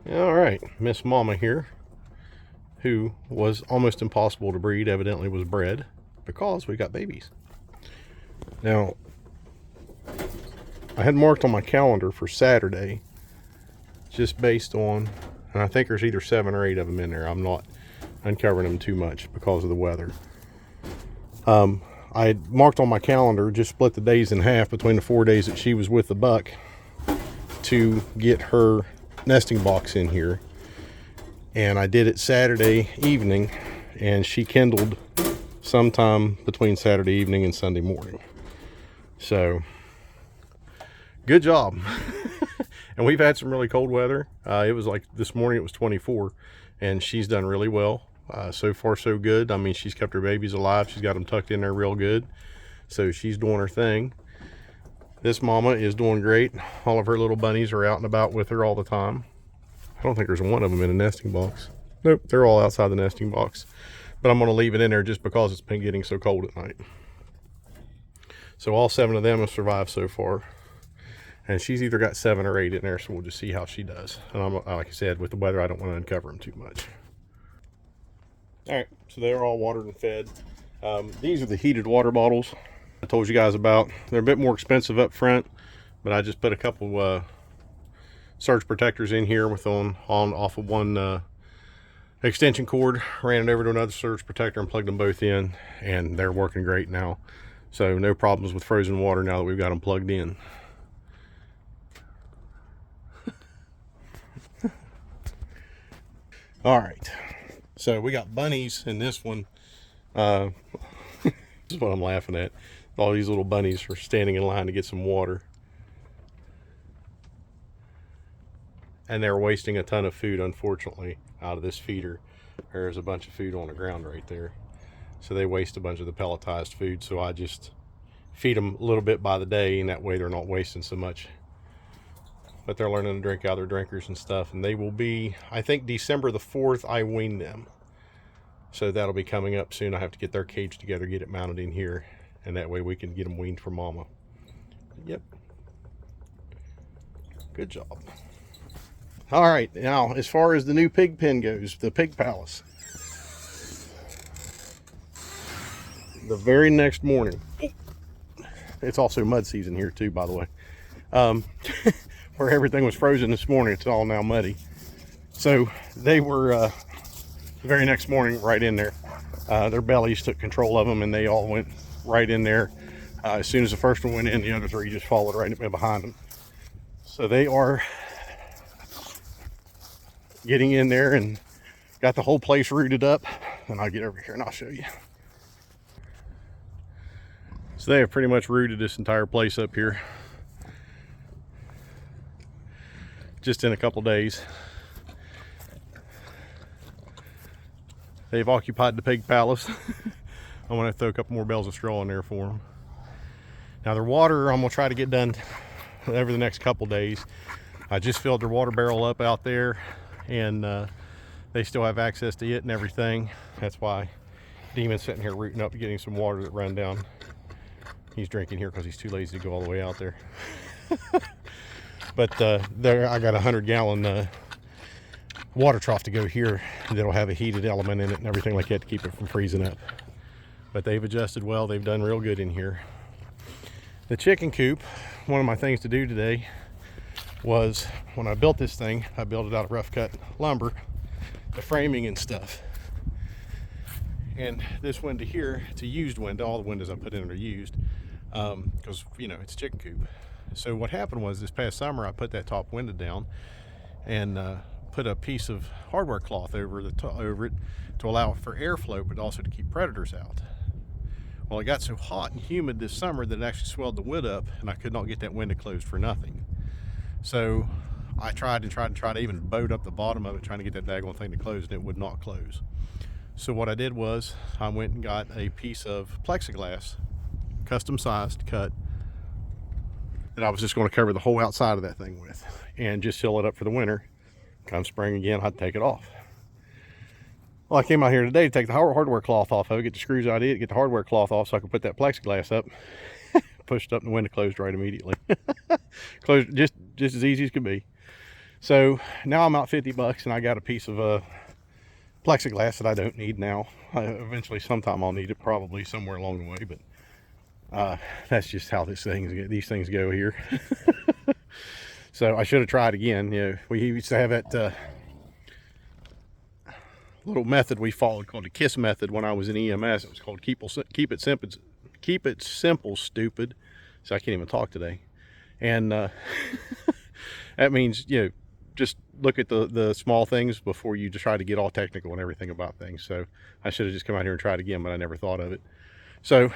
All right, Miss Mama here, who was almost impossible to breed, evidently was bred because we got babies. Now, I had marked on my calendar for Saturday, just based on, and I think there's either 7 or 8 of them in there. I'm not uncovering them too much because of the weather. I had marked on my calendar, just split the days in half between the 4 days that she was with the buck to get her nesting box in here. And I did it Saturday evening, and she kindled sometime between Saturday evening and Sunday morning. So, good job. And we've had some really cold weather. It was like this morning it was 24, and she's done really well. So far so good. I mean, she's kept her babies alive. She's got them tucked in there real good. So she's doing her thing. This mama is doing great. All of her little bunnies are out and about with her all the time. I don't think there's one of them in a nesting box. Nope, they're all outside the nesting box. But I'm going to leave it in there just because it's been getting so cold at night. So all 7 of them have survived so far. And she's either got 7 or 8 in there, so we'll just see how she does. And I'm, like I said, with the weather, I don't want to uncover them too much. All right, so they're all watered and fed. These are the heated water bottles I told you guys about. They're a bit more expensive up front, but I just put a couple surge protectors in here with on off of one extension cord, ran it over to another surge protector and plugged them both in, and they're working great now. So no problems with frozen water now that we've got them plugged in. All right, so we got bunnies in this one. This is what I'm laughing at. All these little bunnies are standing in line to get some water. And they're wasting a ton of food, unfortunately, out of this feeder. There's a bunch of food on the ground right there. So they waste a bunch of the pelletized food. So I just feed them a little bit by the day, and that way they're not wasting so much. But they're learning to drink out of their drinkers and stuff. And they will be, I think December the 4th, I wean them. So that'll be coming up soon. I have to get their cage together, get it mounted in here. And that way we can get them weaned for mama. Yep. Good job. All right, now as far as the new pig pen goes, the pig palace. The very next morning, it's also mud season here too, by the way. Where everything was frozen this morning, it's all now muddy. So they were the very next morning right in there. Their bellies took control of them, and they all went right in there. As soon as the first one went in, the other 3 just followed right behind them. So they are getting in there and got the whole place rooted up. And I'll get over here and I'll show you. So they have pretty much rooted this entire place up here just in a couple days. They've occupied the pig palace. I'm gonna throw a couple more bales of straw in there for them. Now their water, I'm gonna try to get done over the next couple days. I just filled their water barrel up out there, and they still have access to it and everything. That's why Demon's sitting here rooting up, getting some water that run down. He's drinking here because he's too lazy to go all the way out there. But there, I got a 100-gallon water trough to go here that'll have a heated element in it and everything like that to keep it from freezing up. But they've adjusted well. They've done real good in here. The chicken coop, one of my things to do today was, when I built this thing, I built it out of rough cut lumber, the framing and stuff. And this window here, it's a used window. All the windows I put in are used because, you know, it's a chicken coop. So what happened was, this past summer I put that top window down and put a piece of hardware cloth over it to allow for airflow, but also to keep predators out. Well, it got so hot and humid this summer that it actually swelled the wood up, and I could not get that window closed for nothing. So I tried to even boat up the bottom of it, trying to get that daggone thing to close, and it would not close. So what I did was, I went and got a piece of plexiglass, custom sized, cut, that I was just going to cover the whole outside of that thing with, and just seal it up for the winter. Come spring again, I'd take it off. Well, I came out here today to take the hardware cloth off of it, get the screws out of it, get the hardware cloth off so I could put that plexiglass up. Pushed up and the window closed right immediately. Closed just as easy as could be. So now I'm out 50 bucks and I got a piece of plexiglass that I don't need now. Eventually sometime I'll need it, probably somewhere along the way, but that's just how these things go here. So I should have tried again. You know, we used to have that little method we followed called the KISS method when I was in EMS. It was called keep it simple, stupid. So I can't even talk today. And that means, you know, just look at the small things before you just try to get all technical and everything about things. So I should have just come out here and tried again, but I never thought of it. So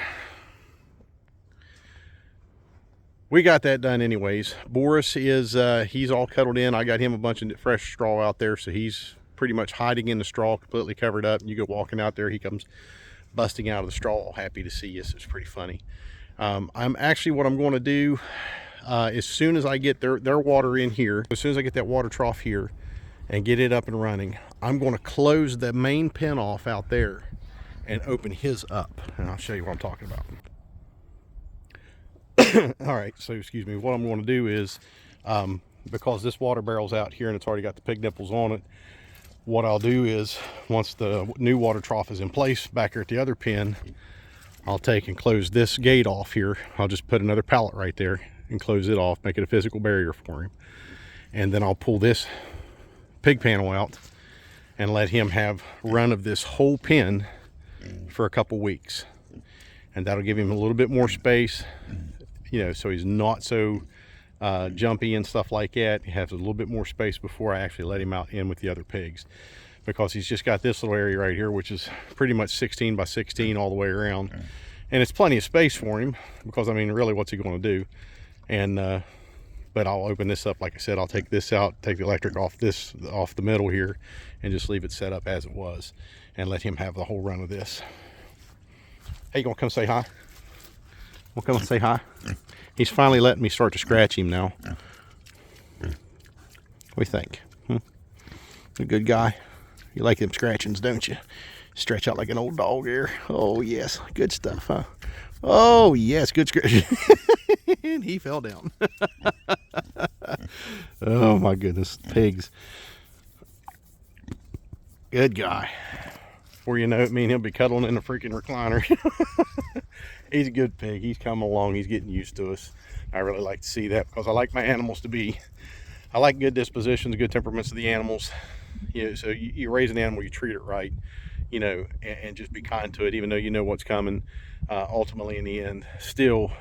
we got that done anyways. Boris is, he's all cuddled in. I got him a bunch of fresh straw out there, so he's pretty much hiding in the straw, completely covered up. And you go walking out there, he comes busting out of the straw, all happy to see you. So it's pretty funny. I'm actually, what I'm going to do, as soon as I get their water in here, as soon as I get that water trough here and get it up and running, I'm going to close the main pen off out there and open his up. And I'll show you what I'm talking about. All right, so excuse me, what I'm going to do is, because this water barrel's out here and it's already got the pig nipples on it, what I'll do is, once the new water trough is in place back here at the other pen, I'll take and close this gate off here. I'll just put another pallet right there and close it off, make it a physical barrier for him. And then I'll pull this pig panel out and let him have run of this whole pen for a couple weeks. And that'll give him a little bit more space, you know, so he's not so jumpy and stuff like that. He has a little bit more space before I actually let him out in with the other pigs, because he's just got this little area right here, which is pretty much 16 by 16 all the way around. And it's plenty of space for him, because I mean, really, what's he going to do? And but I'll open this up. Like I said, I'll take this out, take the electric off the middle here, and just leave it set up as it was and let him have the whole run of this. Hey, you gonna come say hi? We'll come and say hi. He's finally letting me start to scratch him now. What do you think? A good guy. You like them scratchings, don't you? Stretch out like an old dog here. Oh yes, good stuff, huh? Oh yes, good scratch. And he fell down. Oh my goodness, pigs. Good guy. Before you know it, me and he'll be cuddling in a freaking recliner. He's a good pig. He's coming along. He's getting used to us. I really like to see that, because I like my animals to be, I like good dispositions, good temperaments of the animals. You know, so you raise an animal, you treat it right, you know, and just be kind to it, even though you know what's coming. Ultimately, in the end, still,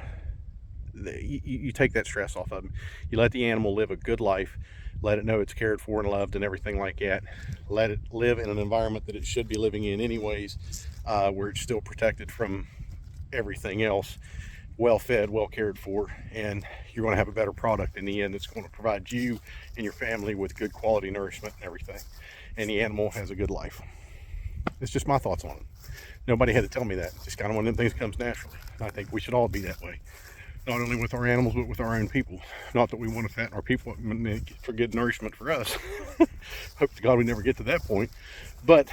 you take that stress off of them. You let the animal live a good life. Let it know it's cared for and loved and everything like that. Let it live in an environment that it should be living in anyways, where it's still protected from everything else, well fed, well cared for, and you're going to have a better product in the end. It's going to provide you and your family with good quality nourishment and everything, and the animal has a good life. It's just my thoughts on it. Nobody had to tell me that. It's just kind of one of them things comes naturally. I think we should all be that way, not only with our animals but with our own people. Not that we want to fatten our people for good nourishment for us. Hope to God we never get to that point, but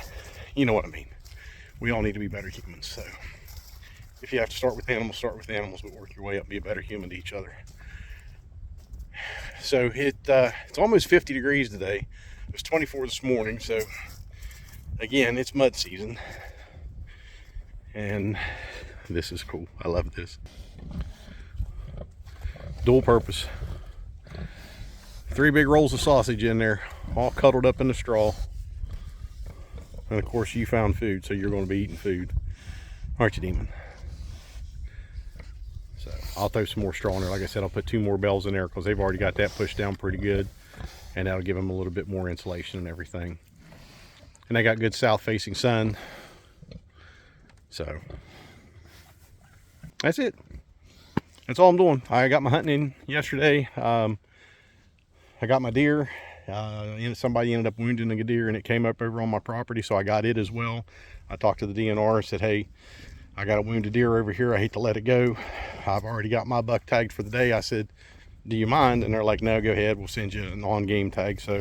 you know what I mean. We all need to be better humans. So if you have to start with animals, but work your way up and be a better human to each other. So it's almost 50 degrees today. It was 24 this morning, so again, it's mud season. And this is cool. I love this. Dual purpose. 3 big rolls of sausage in there, all cuddled up in the straw. And of course, you found food, so you're going to be eating food, aren't you, Demon? So I'll throw some more straw in there. Like I said, I'll put 2 more bells in there, because they've already got that pushed down pretty good, and that'll give them a little bit more insulation and everything. And they got good south-facing sun. So that's it. That's all I'm doing. I got my hunting in yesterday. I got my deer. Somebody ended up wounding a deer, and it came up over on my property, so I got it as well. I talked to the DNR and said, hey, I got a wounded deer over here. I hate to let it go. I've already got my buck tagged for the day. I said, do you mind? And they're like, no, go ahead. We'll send you an on-game tag. So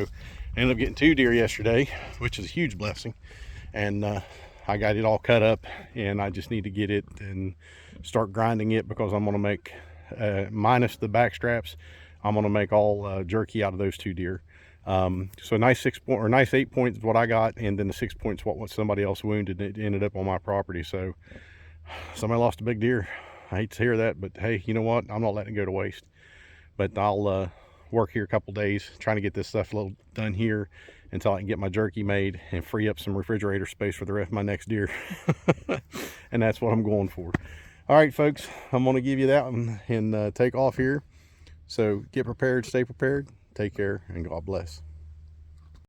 I ended up getting 2 deer yesterday, which is a huge blessing. And I got it all cut up, and I just need to get it and start grinding it, because I'm going to make, minus the back straps, I'm going to make all jerky out of those 2 deer. So a nice 6 point or nice 8 points is what I got, and then the 6 points what somebody else wounded. It ended up on my property. So somebody lost a big deer. I hate to hear that, but hey, you know what? I'm not letting it go to waste. But I'll work here a couple days trying to get this stuff a little done here until I can get my jerky made and free up some refrigerator space for the rest of my next deer. And that's what I'm going for. All right, folks, I'm going to give you that one and take off here. So get prepared, stay prepared, take care, and God bless.